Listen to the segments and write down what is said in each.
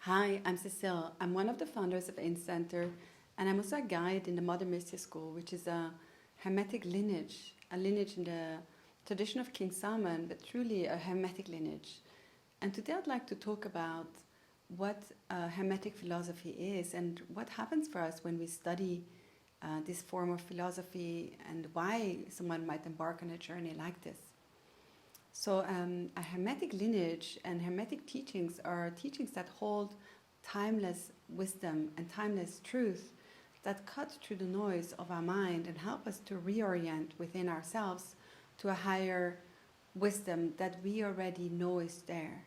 Hi, I'm Cecile. I'm one of the founders of AIM Center, and I'm also a guide in the Modern Mystery School, which is a Hermetic lineage, a lineage in the tradition of King Salman, but truly a Hermetic lineage. And today I'd like to talk about what Hermetic philosophy is and what happens for us when we study this form of philosophy and why someone might embark on a journey like this. So a Hermetic lineage and Hermetic teachings are teachings that hold timeless wisdom and timeless truth that cut through the noise of our mind and help us to reorient within ourselves to a higher wisdom that we already know is there.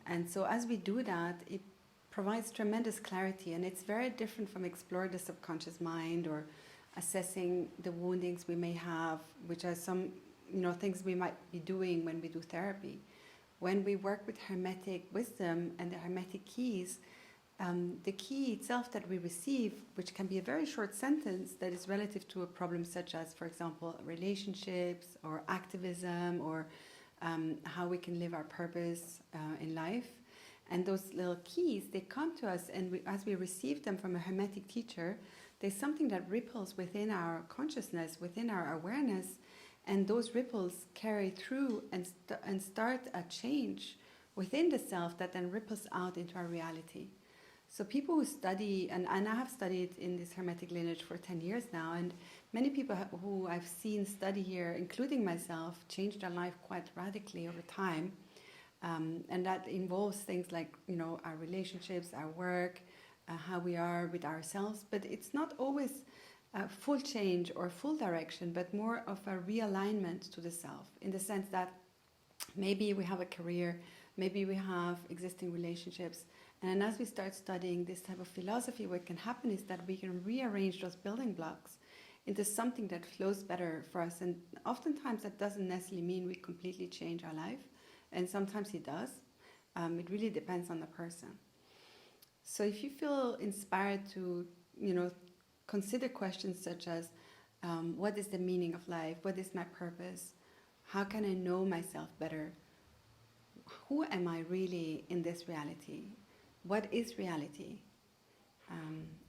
And so as we do that, it provides tremendous clarity, and it's very different from exploring the subconscious mind or assessing the woundings we may have, which are some things we might be doing when we do therapy. When we work with Hermetic wisdom and the Hermetic keys, the key itself that we receive, which can be a very short sentence that is relative to a problem such as, for example, relationships or activism or how we can live our purpose in life. And those little keys, they come to us, and as we receive them from a Hermetic teacher, there's something that ripples within our consciousness, within our awareness, and those ripples carry through and start a change within the self that then ripples out into our reality. So people who study, and I have studied in this Hermetic lineage for 10 years now, and many people who I've seen study here, including myself, change their life quite radically over time. And that involves things like, our relationships, our work, how we are with ourselves. But it's not always full change or full direction, but more of a realignment to the self, in the sense that maybe we have a career, maybe we have existing relationships, and as we start studying this type of philosophy, what can happen is that we can rearrange those building blocks into something that flows better for us. And oftentimes that doesn't necessarily mean we completely change our life, and sometimes it does. It really depends on the person. So if you feel inspired to, consider questions such as, what is the meaning of life? What is my purpose? How can I know myself better? Who am I really in this reality? What is reality?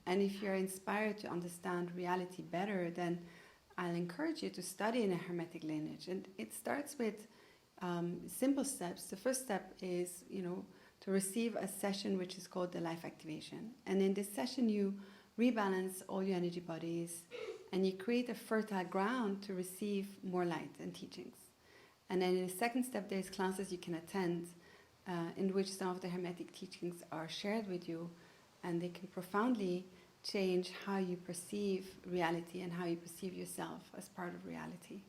And if you're inspired to understand reality better, then I'll encourage you to study in a Hermetic lineage. And it starts with simple steps. The first step is, to receive a session which is called the life activation. And in this session, you rebalance all your energy bodies, and you create a fertile ground to receive more light and teachings. And then in the second step, there's classes you can attend in which some of the Hermetic teachings are shared with you, and they can profoundly change how you perceive reality and how you perceive yourself as part of reality.